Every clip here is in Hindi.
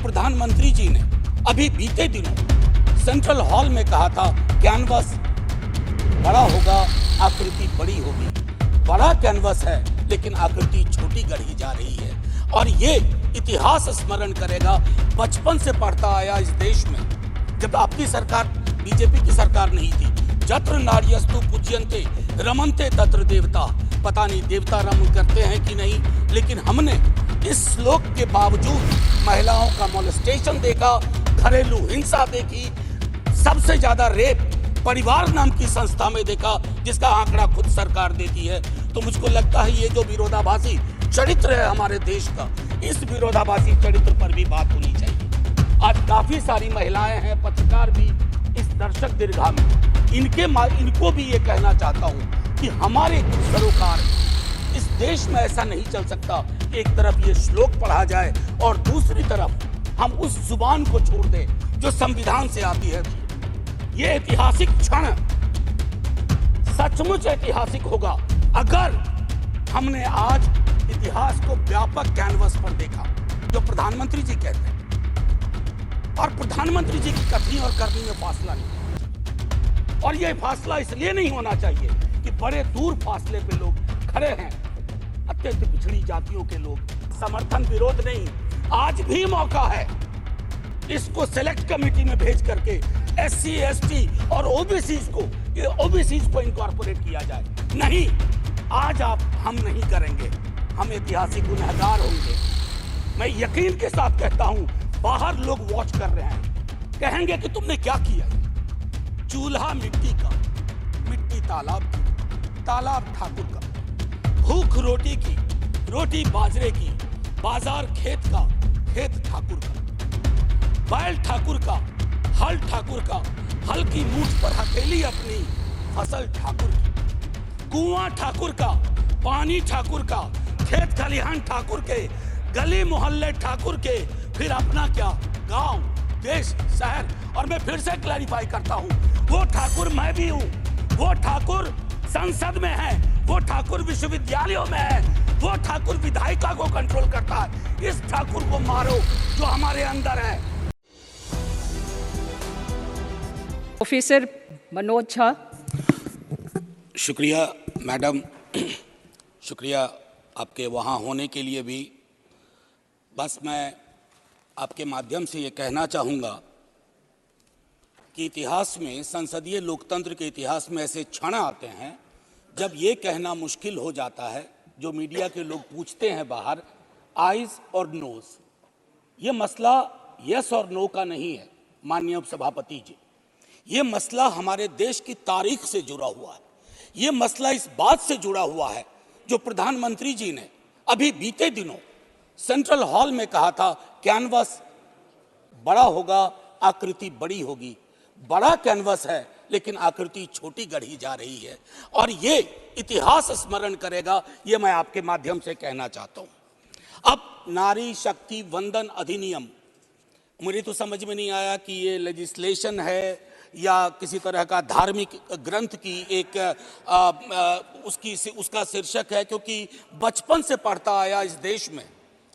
प्रधानमंत्री जी ने अभी बीते दिनों सेंट्रल हॉल में कहा था, कैनवस बड़ा होगा, आकृति बड़ी होगी। बड़ा कैनवस है लेकिन आकृति छोटी गढ़ी जा रही है। और ये इतिहास स्मरण करेगा, बचपन से पढ़ता आया इस देश में, जब आपकी सरकार बीजेपी की सरकार नहीं थी। जत्र नार्यस्तु पूज्यन्ते रमन्ते तत्र देवता। पता नहीं देवता रमन करते हैं कि नहीं, लेकिन हमने इस श्लोक के बावजूद महिलाओं का मोलेस्टेशन देखा, घरेलू हिंसा देखी, सबसे ज्यादा रेप परिवार नाम की संस्था में देखा, जिसका आंकड़ा खुद सरकार देती है। तो मुझको लगता है ये जो विरोधाभासी चरित्र है हमारे देश का, इस विरोधाभासी चरित्र पर भी बात होनी चाहिए। आज काफी सारी महिलाएं हैं, पत्रकार भी इस दर्शक दीर्घा में, इनको भी ये कहना चाहता हूं कि हमारे कुछ सरोकार इस देश में ऐसा नहीं चल सकता कि एक तरफ ये श्लोक पढ़ा जाए और दूसरी तरफ हम उस जुबान को छोड़ दें जो संविधान से आती है। ये ऐतिहासिक क्षण सचमुच ऐतिहासिक होगा अगर हमने आज इतिहास को व्यापक कैनवस पर देखा, जो प्रधानमंत्री जी कहते हैं। और प्रधानमंत्री जी की कथनी और करनी में फासला नहीं, और यह फासला इसलिए नहीं होना चाहिए कि बड़े दूर फासले पे लोग खड़े हैं, अत्यंत पिछड़ी जातियों के लोग। समर्थन विरोध नहीं, आज भी मौका है इसको सेलेक्ट कमेटी में भेज करके SC ST और ओबीसीज को इनकॉर्पोरेट किया जाए। नहीं, आज हम नहीं करेंगे, हम ऐतिहासिक गुनहगार होंगे। मैं यकीन के साथ कहता हूं, बाहर लोग वॉच कर रहे हैं, कहेंगे कि तुमने क्या किया। चूल्हा मिट्टी का, मिट्टी तालाब की, तालाब ठाकुर का, भूख रोटी की, रोटी बाजरे की, बाजार खेत का, खेत ठाकुर का, बैल ठाकुर का, हल ठाकुर का, हल की मूठ पर हथेली अपनी, फसल ठाकुर की, कुआं ठाकुर का, पानी ठाकुर का, खेत खलिहान ठाकुर के, गली मोहल्ले ठाकुर के, फिर अपना क्या, गांव, देश, शहर। और मैं फिर से क्लैरिफाई करता हूं, वो ठाकुर मैं भी हूं, वो ठाकुर संसद में है, वो ठाकुर विश्वविद्यालयों में है, वो ठाकुर विधायिका को कंट्रोल करता है। इस ठाकुर को मारो जो हमारे अंदर है। प्रोफेसर मनोज झा। शुक्रिया मैडम, शुक्रिया आपके वहाँ होने के लिए भी। बस मैं आपके माध्यम से ये कहना चाहूँगा कि इतिहास में, संसदीय लोकतंत्र के इतिहास में ऐसे क्षण आते हैं जब ये कहना मुश्किल हो जाता है, जो मीडिया के लोग पूछते हैं बाहर, आइज और नोज। ये मसला यस और नो का नहीं है माननीय उपसभापति जी, ये मसला हमारे देश की तारीख से जुड़ा हुआ है। ये मसला इस बात से जुड़ा हुआ है जो प्रधानमंत्री जी ने अभी बीते दिनों सेंट्रल हॉल में कहा था, कैनवस बड़ा होगा, आकृति बड़ी होगी। बड़ा कैनवस है लेकिन आकृति छोटी गढ़ी जा रही है, और ये इतिहास स्मरण करेगा, ये मैं आपके माध्यम से कहना चाहता हूं। अब नारी शक्ति वंदन अधिनियम, मुझे तो समझ में नहीं आया कि ये लेजिस्लेशन है या किसी तरह का धार्मिक ग्रंथ की एक उसका शीर्षक है, क्योंकि बचपन से पढ़ता आया इस देश में,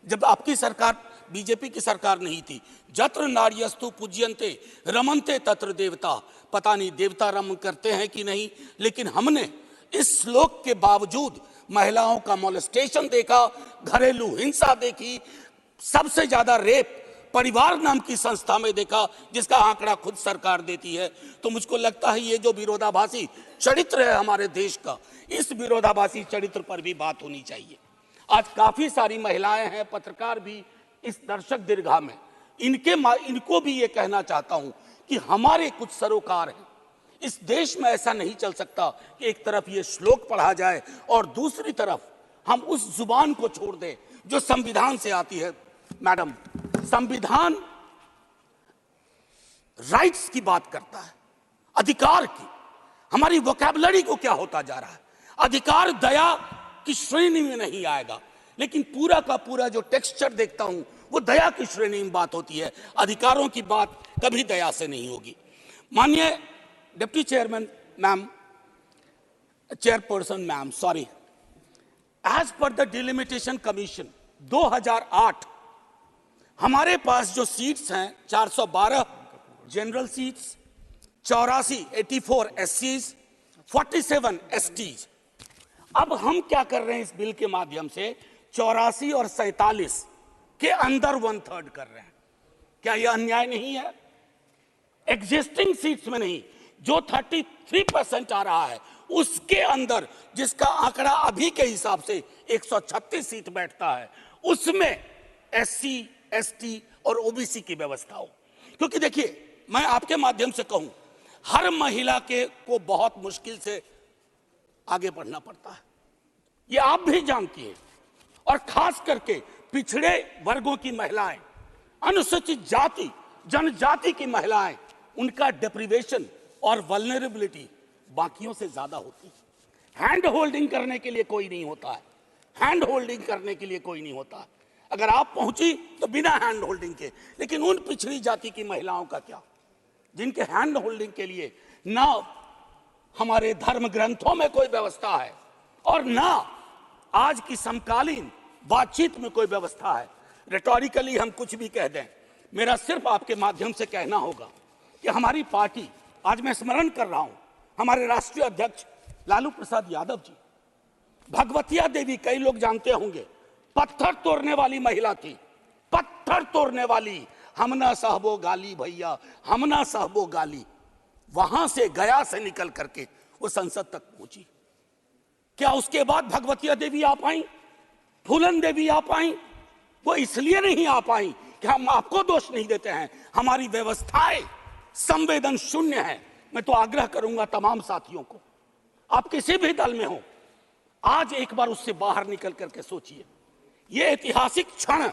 जब आपकी सरकार बीजेपी की सरकार नहीं थी। जत्र नार्यस्तु पूज्यन्ते रमन्ते तत्र देवता। पता नहीं देवता रमन करते हैं कि नहीं, लेकिन हमने इस श्लोक के बावजूद महिलाओं का मोलेस्टेशन देखा, घरेलू हिंसा देखी, सबसे ज्यादा रेप परिवार नाम की संस्था में देखा, जिसका आंकड़ा खुद सरकार देती है। तो मुझको लगता है ये जो विरोधाभासी चरित्र है हमारे देश का, इस विरोधाभासी चरित्र पर भी बात होनी चाहिए। आज काफी सारी महिलाएं हैं, पत्रकार भी इस दर्शक दीर्घा में, इनको भी ये कहना चाहता हूं कि हमारे कुछ सरोकार हैं। इस देश में ऐसा नहीं चल सकता कि एक तरफ ये श्लोक पढ़ा जाए और दूसरी तरफ हम उस जुबान को छोड़ दें जो संविधान से आती है। मैडम, संविधान राइट्स की बात करता है, अधिकार की। हमारी वोकैबुलरी को क्या होता जा रहा है, अधिकार दया की श्रेणी में नहीं आएगा, लेकिन पूरा का पूरा जो टेक्सचर देखता हूं वो दया की श्रेणी में बात होती है। अधिकारों की बात कभी दया से नहीं होगी। माननीय deputy chairman ma'am, chairperson ma'am, sorry, as per the delimitation commission 2008 हमारे पास जो सीट्स हैं 412 जनरल सीट्स, 84 एससीज, 47 एसटीज। अब हम क्या कर रहे हैं इस बिल के माध्यम से 84 और 47 के अंदर 1/3 कर रहे हैं। क्या यह अन्याय नहीं है? एग्जिस्टिंग सीट्स में नहीं, जो 33% आ रहा है उसके अंदर, जिसका आंकड़ा अभी के हिसाब से 136 सीट बैठता है, उसमें एससी, एसटी और ओबीसी की व्यवस्था हो। क्योंकि देखिए, मैं आपके माध्यम से कहूं, हर महिला को बहुत मुश्किल से आगे बढ़ना पड़ता है, ये आप भी जानती हैं। और खास करके पिछड़े वर्गों की महिलाएं, अनुसूचित जाति जनजाति की महिलाएं, उनका डिप्रिवेशन और वल्नरेबिलिटी बाकियों से ज्यादा होती है। हैंड होल्डिंग करने के लिए कोई नहीं होता है, हैंड होल्डिंग करने के लिए कोई नहीं होता है। अगर आप पहुंची तो बिना हैंड होल्डिंग के, लेकिन उन पिछड़ी जाति की महिलाओं का क्या, जिनके हैंड होल्डिंग के लिए ना हमारे धर्म ग्रंथों में कोई व्यवस्था है और ना आज की समकालीन बातचीत में कोई व्यवस्था है। रेटोरिकली हम कुछ भी कह दें, मेरा सिर्फ आपके माध्यम से कहना होगा कि हमारी पार्टी, आज मैं स्मरण कर रहा हूं, हमारे राष्ट्रीय अध्यक्ष लालू प्रसाद यादव जी, भगवतिया देवी, कई लोग जानते होंगे, पत्थर तोड़ने वाली महिला थी, पत्थर तोड़ने वाली, हम ना सहबो गाली भैया, हम ना सहबो गाली। वहां से, गया से निकल करके वो संसद तक पहुंची। क्या उसके बाद भगवतिया देवी आ पाई, फूलन देवी आ पाई? वो इसलिए नहीं आ पाई कि हम आपको दोष नहीं देते हैं, हमारी व्यवस्थाएं संवेदन शून्य है। मैं तो आग्रह करूंगा तमाम साथियों को, आप किसी भी दल में हो, आज एक बार उससे बाहर निकल करके सोचिए। यह ऐतिहासिक क्षण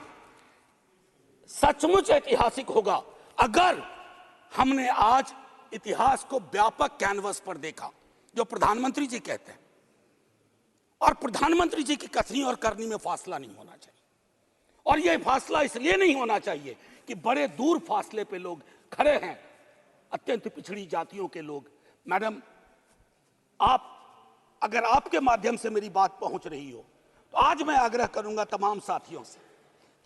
सचमुच ऐतिहासिक होगा अगर हमने आज इतिहास को व्यापक कैनवस पर देखा, जो प्रधानमंत्री जी कहते हैं। और प्रधानमंत्री जी की कथनी और करनी में फासला नहीं होना चाहिए, और यह फासला इसलिए नहीं होना चाहिए कि बड़े दूर फासले पे लोग खड़े हैं, अत्यंत पिछड़ी जातियों के लोग। मैडम, आप, अगर आपके माध्यम से मेरी बात पहुंच रही हो, तो आज मैं आग्रह करूंगा तमाम साथियों से,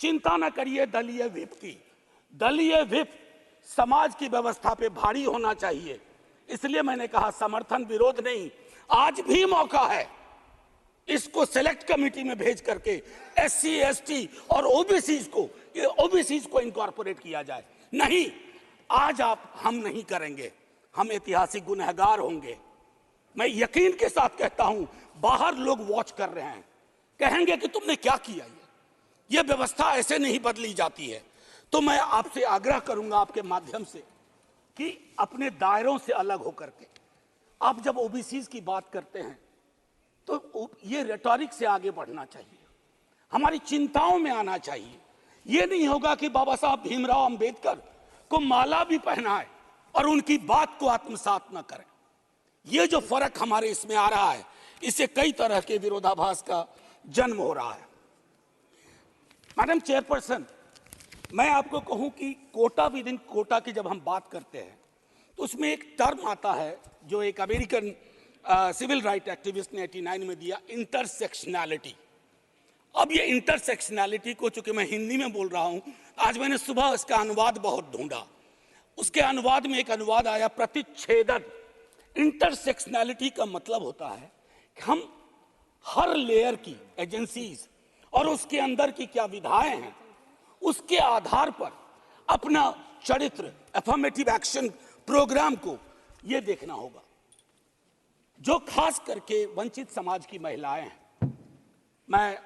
चिंता न करिए दलीय व्हिप की। दलीय व्हिप समाज की व्यवस्था पे भारी होना चाहिए, इसलिए मैंने कहा समर्थन विरोध नहीं। आज भी मौका है इसको सेलेक्ट कमेटी में भेज करके एससी, एसटी और ओबीसी को इनकॉर्पोरेट किया जाए। नहीं, आज हम नहीं करेंगे, हम ऐतिहासिक गुनहगार होंगे। मैं यकीन के साथ कहता हूं, बाहर लोग वॉच कर रहे हैं, कहेंगे कि तुमने क्या किया, ये व्यवस्था ऐसे नहीं बदली जाती है। तो मैं आपसे आग्रह करूंगा आपके माध्यम से कि अपने दायरों से अलग होकर के आप जब ओबीसी की बात करते हैं तो ये रेटोरिक से आगे बढ़ना चाहिए, हमारी चिंताओं में आना चाहिए। ये नहीं होगा कि बाबा साहब भीमराव अंबेडकर को माला भी पहनाए और उनकी बात को आत्मसात न करें। ये जो फर्क हमारे इसमें आ रहा है, इससे कई तरह के विरोधाभास का जन्म हो रहा है। मैडम चेयरपर्सन, मैं आपको कहूं कि कोटा विद इन कोटा की जब हम बात करते हैं तो उसमें एक टर्म आता है जो एक अमेरिकन सिविल राइट एक्टिविस्ट ने 89 में दिया, इंटरसेक्शनैलिटी। अब ये इंटरसेक्शनैलिटी को, चूंकि मैं हिंदी में बोल रहा हूं, आज मैंने सुबह इसका अनुवाद बहुत ढूंढा, उसके अनुवाद में एक अनुवाद आया, प्रतिच्छेदन। इंटरसेक्शनैलिटी का मतलब होता है कि हम हर लेयर की एजेंसीज और उसके अंदर की क्या विधाएं हैं, उसके आधार पर अपना चरित्र, अफर्मेटिव एक्शन प्रोग्राम को यह देखना होगा। जो खास करके वंचित समाज की महिलाएं हैं, मैं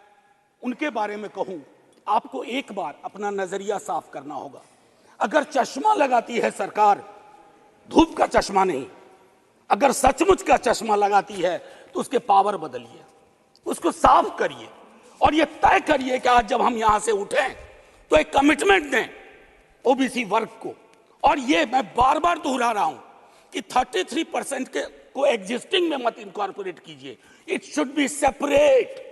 उनके बारे में कहूं, आपको एक बार अपना नजरिया साफ करना होगा। अगर चश्मा लगाती है सरकार, धूप का चश्मा नहीं, अगर सचमुच का चश्मा लगाती है तो उसके पावर बदलिए, उसको साफ करिए और ये तय करिए कि आज जब हम यहां से उठें तो एक कमिटमेंट दें ओबीसी वर्ग को। और ये मैं बार बार दोहरा रहा हूं कि 33% को एग्जिस्टिंग में मत इनकॉर्पोरेट कीजिए, इट शुड बी सेपरेट।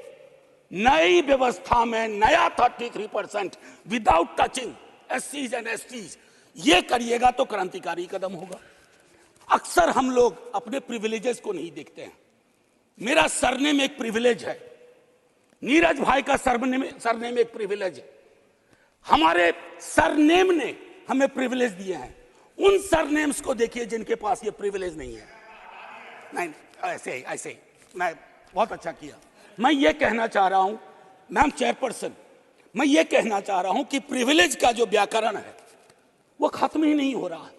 नई व्यवस्था में नया 33% विदाउट टचिंग एससीज एंड एसटीज, ये करिएगा तो क्रांतिकारी कदम होगा। अक्सर हम लोग अपने प्रिविलेजेस को नहीं देखते हैं। मेरा सरनेम एक प्रिविलेज है, नीरज भाई का सरनेम एक प्रिविलेज है, हमारे सरनेम ने हमें प्रिविलेज दिए हैं। उन सरनेम्स को देखिए जिनके पास ये प्रिविलेज नहीं है। नहीं, ऐसे ही मैं बहुत अच्छा किया। मैं ये कहना चाह रहा हूं मैम चेयरपर्सन, मैं ये कहना चाह रहा हूं कि प्रिविलेज का जो व्याकरण है वो खत्म ही नहीं हो रहा है।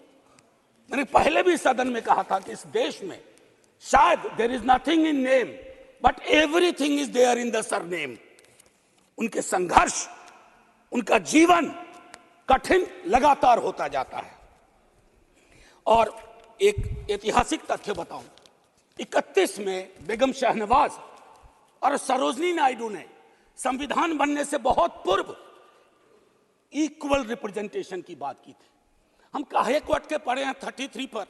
मैंने पहले भी सदन में कहा था कि इस देश में शायद there is nothing in name but everything is there in the surname. उनके संघर्ष, उनका जीवन कठिन लगातार होता जाता है। और एक ऐतिहासिक तथ्य बताऊं, 31 में बेगम शहनवाज और सरोजनी नायडू ने संविधान बनने से बहुत पूर्व इक्वल रिप्रेजेंटेशन की बात की थी। हम काहे को अटके पड़े हैं 33 पर?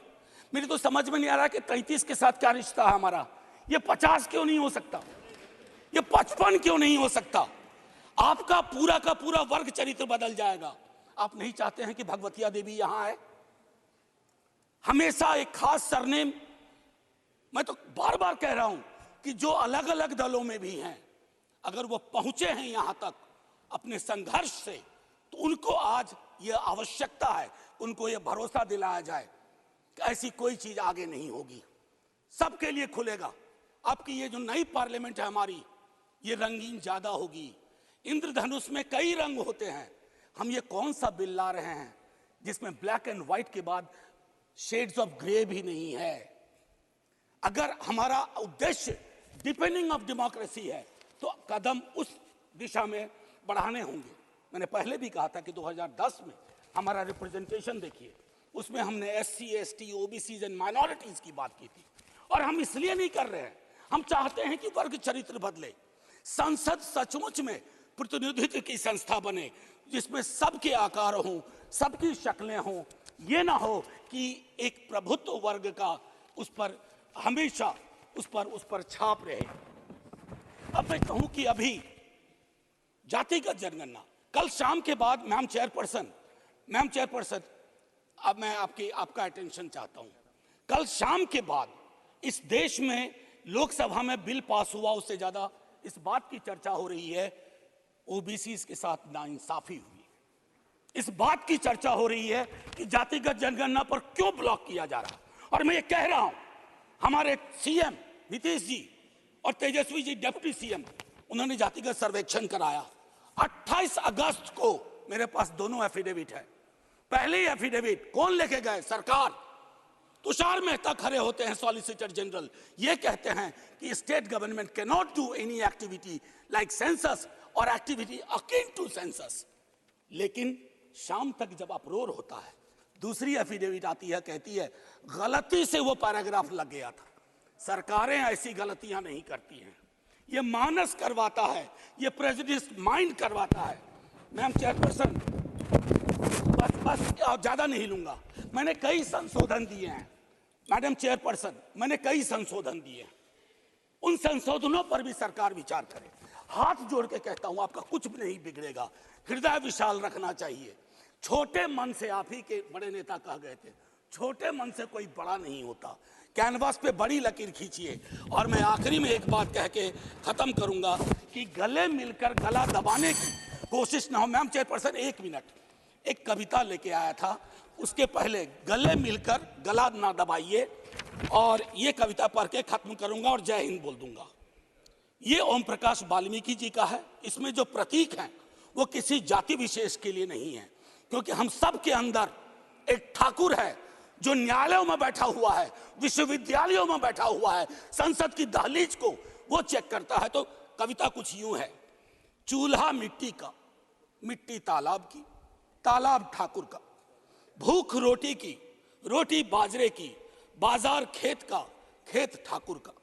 मेरी तो समझ में नहीं आ रहा कि 33 के साथ क्या रिश्ता है हमारा। ये 50 क्यों नहीं हो सकता? ये 55 क्यों नहीं हो सकता? आपका पूरा का पूरा वर्ग चरित्र बदल जाएगा। आप नहीं चाहते हैं कि भगवतिया देवी यहां है? हमेशा एक खास सरनेम। मैं तो बार बार कह रहा हूं कि जो अलग अलग दलों में भी हैं, अगर वो पहुंचे हैं यहां तक अपने संघर्ष से, तो उनको आज ये आवश्यकता है, उनको ये भरोसा दिलाया जाए कि ऐसी कोई चीज आगे नहीं होगी, सबके लिए खुलेगा। आपकी ये जो नई पार्लियामेंट है हमारी, ये रंगीन ज्यादा होगी। इंद्रधनुष में कई रंग होते हैं। हम ये कौन सा बिल ला रहे हैं जिसमें ब्लैक एंड व्हाइट के बाद शेड्स ऑफ ग्रे भी नहीं है? अगर हमारा उद्देश्य डिपेंडिंग ऑफ डेमोक्रेसी है तो कदम उस दिशा में बढ़ाने होंगे। मैंने पहले भी कहा था कि 2010 में हमारा रिप्रेजेंटेशन देखिए, उसमें हमने SC, ST, OBCs and minorities की बात की थी। और हम इसलिए नहीं कर रहे हैं, हम चाहते हैं कि वर्ग चरित्र बदले। संसद सचमुच में प्रतिनिधित्व की संस्था बने जिसमें सबके आकार हों, सबकी शक्लें हों। ये ना हो कि एक प्रभुत्व वर्ग का उस पर हमेशा उस पर छाप रहे। अब मैं कहूं कि अभी जातिगत जनगणना कल शाम के बाद, मैम चेयरपर्सन, अब मैं आपका अटेंशन चाहता हूं। कल शाम के बाद इस देश में लोकसभा में बिल पास हुआ, उससे ज्यादा इस बात की चर्चा हो रही है OBCs के साथ नाइंसाफी हुई। इस बात की चर्चा हो रही है कि जातिगत जनगणना पर क्यों ब्लॉक किया जा रहा है। और मैं ये कह रहा हूं, हमारे CM नीतीश जी और तेजस्वी जी डिप्टी CM, उन्होंने जातिगत सर्वेक्षण कराया। 28 अगस्त को मेरे पास दोनों एफिडेविट है। पहले एफिडेविट कौन लेके गए? सरकार। तुषार मेहता खड़े होते हैं, सॉलिसिटर जनरल, ये कहते हैं कि state government can not do any activity like census और एक्टिविटी अकिन टू सेंसस। लेकिन शाम तक जब अप्रोर होता है, दूसरी एफिडेविट आती है, कहती है गलती से वो पैराग्राफ लग गया था। सरकारें ऐसी गलतियां नहीं करती हैं। ये मानस करवाता है, ये प्रेजुडिस माइंड करवाता है। मैम चेयरपर्सन, बस ज्यादा नहीं लूंगा। मैंने कई संशोधन दिए हैं मैडम चेयरपर्सन, मैंने कई संशोधन दिए हैं। उन संशोधनों पर भी सरकार विचार करे। हाथ जोड़ के कहता हूं, आपका कुछ भी नहीं बिगड़ेगा। हृदय विशाल रखना चाहिए। छोटे मन से, आप ही के बड़े नेता कह गए थे, छोटे मन से कोई बड़ा नहीं होता। कैनवास पे बड़ी लकीर खींचिए। और मैं आखिरी में एक बात कह के खत्म करूंगा कि गले मिलकर गला दबाने की कोशिश ना हो। मैम चेयरपर्सन, 1 मिनट, एक कविता लेके आया था, उसके पहले गले मिलकर गला ना दबाइए। और ये कविता पढ़ के खत्म करूंगा और जय हिंद बोल दूंगा। ये ओम प्रकाश वाल्मीकि जी का है। इसमें जो प्रतीक हैं वो किसी जाति विशेष के लिए नहीं है, क्योंकि हम सब के अंदर एक ठाकुर है जो न्यायालयों में बैठा हुआ है, विश्वविद्यालयों में बैठा हुआ है, संसद की दहलीज को वो चेक करता है। तो कविता कुछ यूं है। चूल्हा मिट्टी का, मिट्टी तालाब की, तालाब ठाकुर का, भूख रोटी की, रोटी बाजरे की, बाजार खेत का, खेत ठाकुर का,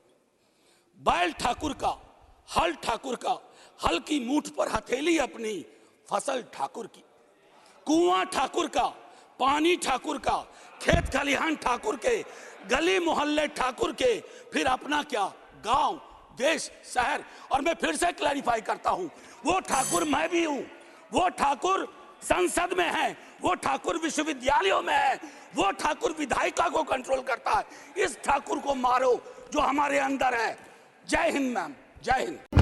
बैल ठाकुर का, हल ठाकुर का, हल की मूठ पर हथेली अपनी, फसल ठाकुर की, कुआं ठाकुर का, पानी ठाकुर का, खेत खलिहान ठाकुर के, गली मोहल्ले ठाकुर के, फिर अपना क्या, गांव, देश, शहर। और मैं फिर से क्लैरिफाई करता हूं, वो ठाकुर मैं भी हूं, वो ठाकुर संसद में है, वो ठाकुर विश्वविद्यालयों में है, वो ठाकुर विधायिका को कंट्रोल करता है। इस ठाकुर को मारो जो हमारे अंदर है। जय हिंद मैम, जय हिंद।